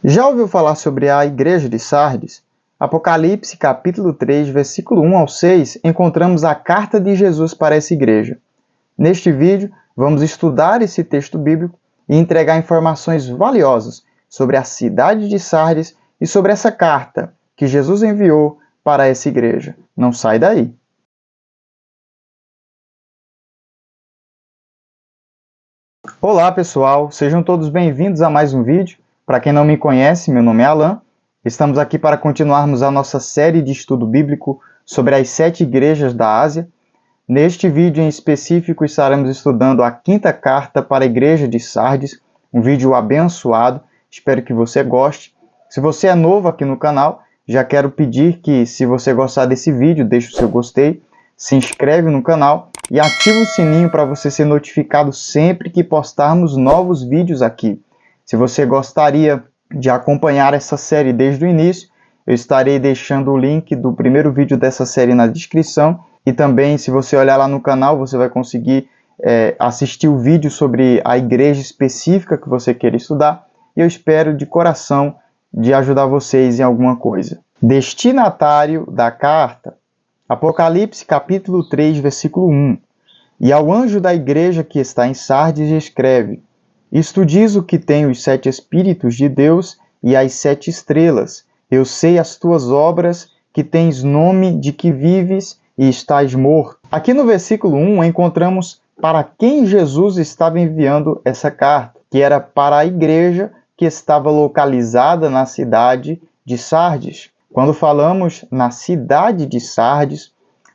Já ouviu falar sobre a igreja de Sardes? Apocalipse capítulo 3, versículo 1 ao 6, encontramos a carta de Jesus para essa igreja. Neste vídeo, vamos estudar esse texto bíblico e entregar informações valiosas sobre a cidade de Sardes e sobre essa carta que Jesus enviou para essa igreja. Não sai daí! Olá pessoal, sejam todos bem-vindos a mais um vídeo. Para quem não me conhece, meu nome é Alan. Estamos aqui para continuarmos a nossa série de estudo bíblico sobre as 7 igrejas da Ásia. Neste vídeo em específico estaremos estudando a 5ª carta para a igreja de Sardes, um vídeo abençoado, espero que você goste. Se você é novo aqui no canal, já quero pedir que, se você gostar desse vídeo, deixe o seu gostei, se inscreve no canal e ativa o sininho para você ser notificado sempre que postarmos novos vídeos aqui. Se você gostaria de acompanhar essa série desde o início, eu estarei deixando o link do primeiro vídeo dessa série na descrição. E também, se você olhar lá no canal, você vai conseguir assistir o vídeo sobre a igreja específica que você queira estudar. E eu espero de coração de ajudar vocês em alguma coisa. Destinatário da carta. Apocalipse capítulo 3, versículo 1. E ao anjo da igreja que está em Sardes escreve: Isto diz o que tem os 7 Espíritos de Deus e as 7 estrelas. Eu sei as tuas obras, que tens nome de que vives e estás morto. Aqui no versículo 1 encontramos para quem Jesus estava enviando essa carta, que era para a igreja que estava localizada na cidade de Sardes. Quando falamos na cidade de Sardes,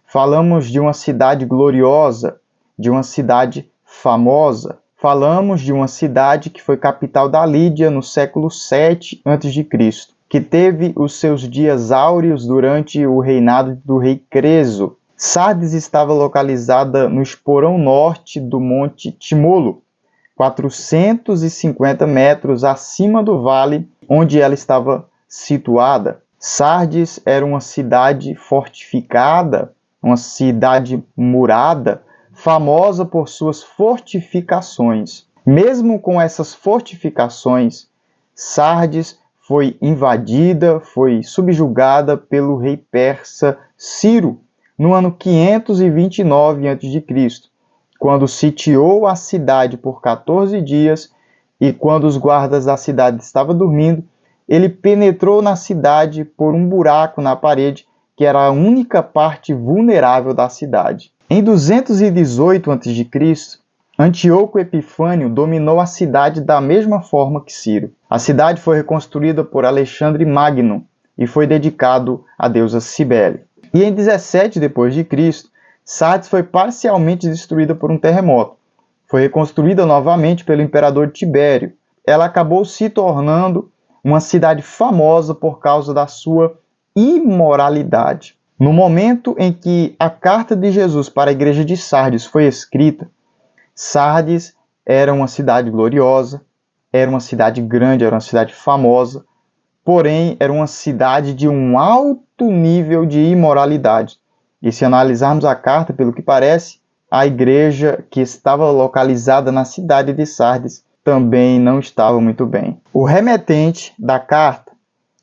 falamos de uma cidade gloriosa, de uma cidade famosa. Falamos de uma cidade que foi capital da Lídia no século 7 a.C., que teve os seus dias áureos durante o reinado do rei Creso. Sardes estava localizada no esporão norte do Monte Timolo, 450 metros acima do vale onde ela estava situada. Sardes era uma cidade fortificada, uma cidade murada, famosa por suas fortificações. Mesmo com essas fortificações, Sardes foi invadida, foi subjugada pelo rei persa Ciro no ano 529 a.C., quando sitiou a cidade por 14 dias e quando os guardas da cidade estavam dormindo, ele penetrou na cidade por um buraco na parede, que era a única parte vulnerável da cidade. Em 218 a.C., Antíoco Epifânio dominou a cidade da mesma forma que Ciro. A cidade foi reconstruída por Alexandre Magno e foi dedicado à deusa Cibele. E em 17 d.C., Sardes foi parcialmente destruída por um terremoto. Foi reconstruída novamente pelo imperador Tibério. Ela acabou se tornando uma cidade famosa por causa da sua imoralidade. No momento em que a carta de Jesus para a igreja de Sardes foi escrita, Sardes era uma cidade gloriosa, era uma cidade grande, era uma cidade famosa, porém era uma cidade de um alto nível de imoralidade. E se analisarmos a carta, pelo que parece, a igreja que estava localizada na cidade de Sardes também não estava muito bem. O remetente da carta,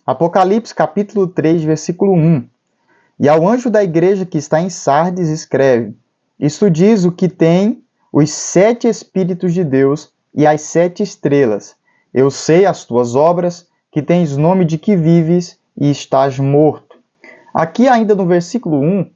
Apocalipse capítulo 3, versículo 1. E ao anjo da igreja que está em Sardes escreve: Isto diz o que tem os 7 Espíritos de Deus e as 7 estrelas. Eu sei as tuas obras, que tens nome de que vives e estás morto. Aqui ainda no versículo 1,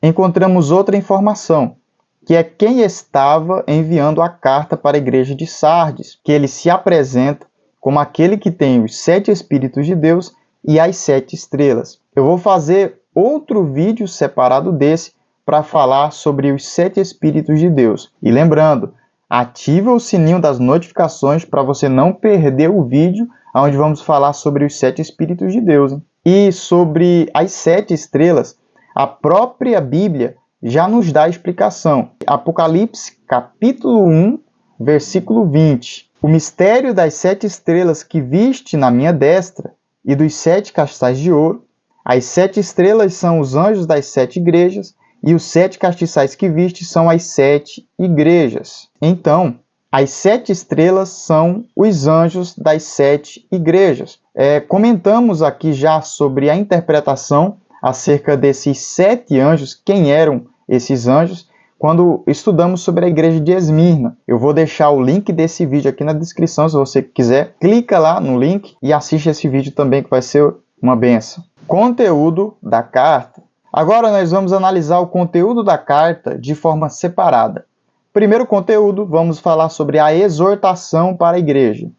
encontramos outra informação, que é quem estava enviando a carta para a igreja de Sardes, que ele se apresenta como aquele que tem os 7 Espíritos de Deus e as 7 estrelas. Eu vou fazer outro vídeo separado desse para falar sobre os 7 Espíritos de Deus. E lembrando, ativa o sininho das notificações para você não perder o vídeo onde vamos falar sobre os 7 Espíritos de Deus. Hein? E sobre as 7 estrelas, a própria Bíblia já nos dá a explicação. Apocalipse capítulo 1, versículo 20. O mistério das 7 estrelas que viste na minha destra e dos 7 castiçais de ouro. As 7 estrelas são os anjos das 7 igrejas e os 7 castiçais que viste são as 7 igrejas. Então, As 7 estrelas são os anjos das 7 igrejas. Comentamos aqui já sobre a interpretação acerca desses 7 anjos, quem eram esses anjos, quando estudamos sobre a igreja de Esmirna. Eu vou deixar o link desse vídeo aqui na descrição, se você quiser. Clica lá no link e assiste esse vídeo também, que vai ser uma bênção. Conteúdo da carta. Agora nós vamos analisar o conteúdo da carta de forma separada. Primeiro conteúdo, vamos falar sobre a exortação para a igreja.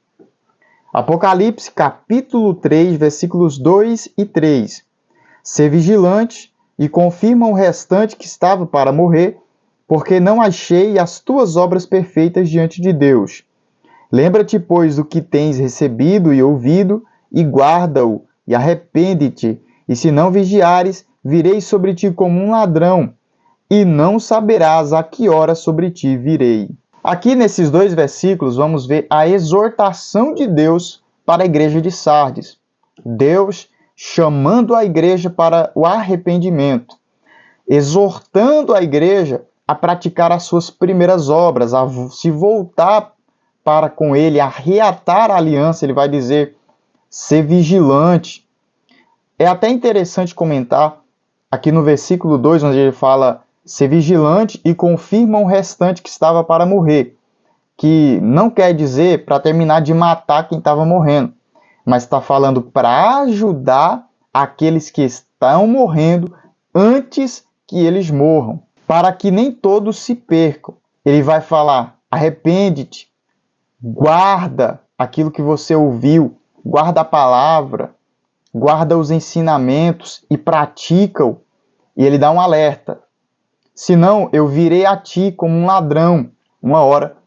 Apocalipse, capítulo 3, versículos 2 e 3. Ser vigilante e confirma o restante que estava para morrer, porque não achei as tuas obras perfeitas diante de Deus. Lembra-te, pois, do que tens recebido e ouvido, e guarda-o, e arrepende-te, e se não vigiares, virei sobre ti como um ladrão, e não saberás a que hora sobre ti virei. Aqui nesses 2 versículos vamos ver a exortação de Deus para a igreja de Sardes. Deus chamando a igreja para o arrependimento, exortando a igreja a praticar as suas primeiras obras, a se voltar para com ele, a reatar a aliança. Ele vai dizer, ser vigilante. É até interessante comentar aqui no versículo 2, onde ele fala, ser vigilante e confirma o restante que estava para morrer, que não quer dizer para terminar de matar quem estava morrendo, mas está falando para ajudar aqueles que estão morrendo antes que eles morram, para que nem todos se percam. Ele vai falar, arrepende-te, guarda aquilo que você ouviu, guarda a palavra, guarda os ensinamentos e pratica-o. E ele dá um alerta. Senão eu virei a ti como um ladrão, uma hora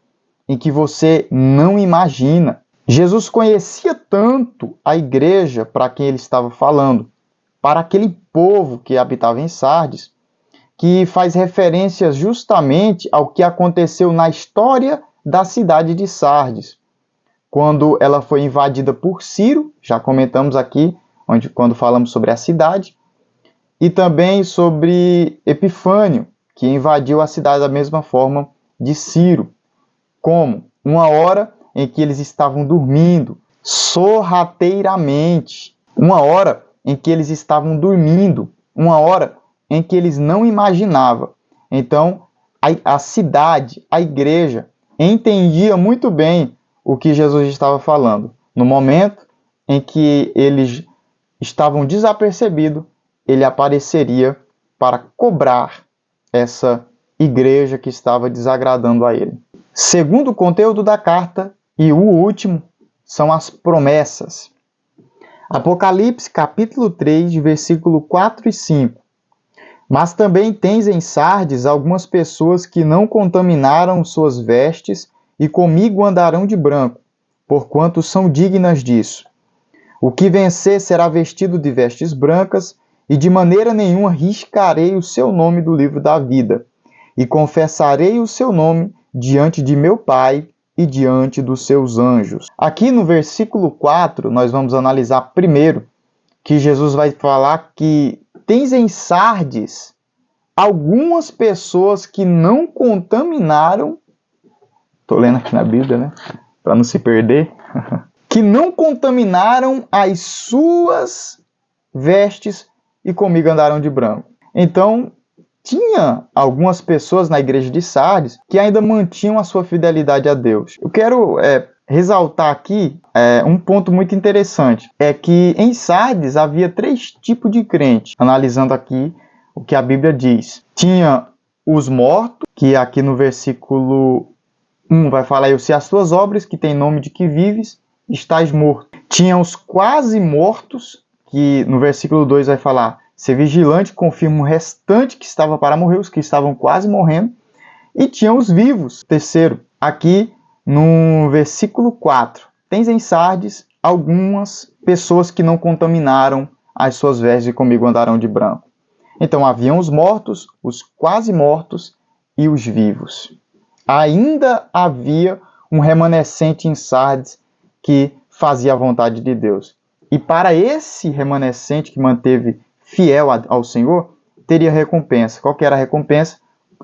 em que você não imagina. Jesus conhecia tanto a igreja para quem ele estava falando, para aquele povo que habitava em Sardes, que faz referência justamente ao que aconteceu na história da cidade de Sardes, quando ela foi invadida por Ciro, já comentamos aqui, quando falamos sobre a cidade, e também sobre Epifânio, que invadiu a cidade da mesma forma de Ciro. Como? Uma hora em que eles estavam dormindo, sorrateiramente. Uma hora em que eles estavam dormindo. Uma hora em que eles não imaginavam. Então, a cidade, a igreja, entendia muito bem o que Jesus estava falando. No momento em que eles estavam desapercebidos, ele apareceria para cobrar essa igreja que estava desagradando a ele. Segundo conteúdo da carta, e o último, são as promessas. Apocalipse, capítulo 3, versículo 4 e 5. Mas também tens em Sardes algumas pessoas que não contaminaram suas vestes e comigo andarão de branco, porquanto são dignas disso. O que vencer será vestido de vestes brancas, e de maneira nenhuma riscarei o seu nome do livro da vida, e confessarei o seu nome diante de meu Pai e diante dos seus anjos. Aqui no versículo 4, nós vamos analisar primeiro que Jesus vai falar que tens em Sardes algumas pessoas que não contaminaram, estou lendo aqui na Bíblia, né, para não se perder, que não contaminaram as suas vestes e comigo andaram de branco. Então, tinha algumas pessoas na igreja de Sardes que ainda mantinham a sua fidelidade a Deus. Eu quero ressaltar aqui um ponto muito interessante. É que em Sardes havia 3 tipos de crente. Analisando aqui o que a Bíblia diz. Tinha os mortos, que aqui no versículo 1 vai falar, eu sei as tuas obras, que tem nome de que vives, estás morto. Tinha os quase mortos, que no versículo 2 vai falar, ser vigilante, confirma o restante que estava para morrer, os que estavam quase morrendo. E tinha os vivos. Terceiro, aqui no versículo 4, tens em Sardes algumas pessoas que não contaminaram as suas vestes e comigo andarão de branco. Então haviam os mortos, os quase mortos e os vivos. Ainda havia um remanescente em Sardes que fazia a vontade de Deus. E para esse remanescente que manteve fiel ao Senhor, teria recompensa. Qual que era a recompensa?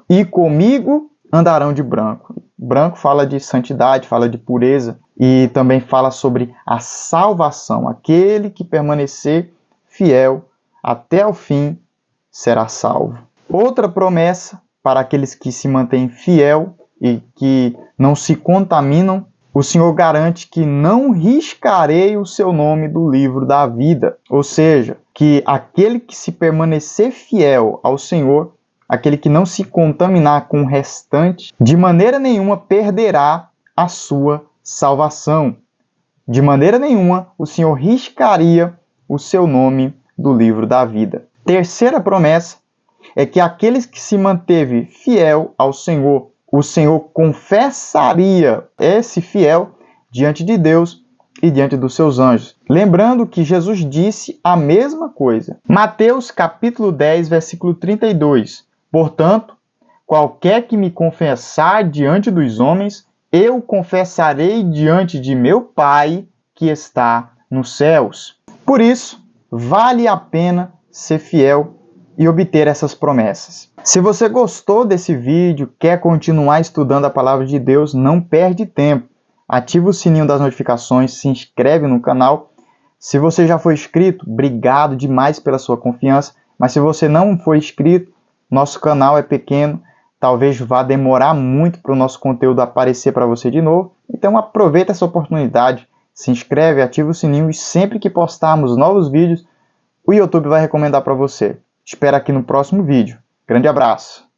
Ir comigo andarão de branco. Branco fala de santidade, fala de pureza e também fala sobre a salvação. Aquele que permanecer fiel até o fim será salvo. Outra promessa para aqueles que se mantêm fiel e que não se contaminam, o Senhor garante que não riscarei o seu nome do livro da vida. Ou seja, que aquele que se permanecer fiel ao Senhor, aquele que não se contaminar com o restante, de maneira nenhuma perderá a sua salvação. De maneira nenhuma o Senhor riscaria o seu nome do livro da vida. Terceira promessa é que aqueles que se manteve fiel ao Senhor, o Senhor confessaria esse fiel diante de Deus e diante dos seus anjos. Lembrando que Jesus disse a mesma coisa. Mateus capítulo 10, versículo 32. Portanto, qualquer que me confessar diante dos homens, eu confessarei diante de meu Pai que está nos céus. Por isso, vale a pena ser fiel e obter essas promessas. Se você gostou desse vídeo, quer continuar estudando a palavra de Deus, não perde tempo. Ativa o sininho das notificações, se inscreve no canal. Se você já foi inscrito, obrigado demais pela sua confiança. Mas se você não foi inscrito, nosso canal é pequeno, talvez vá demorar muito para o nosso conteúdo aparecer para você de novo. Então aproveita essa oportunidade, se inscreve, ativa o sininho e sempre que postarmos novos vídeos, o YouTube vai recomendar para você. Espero aqui no próximo vídeo. Grande abraço!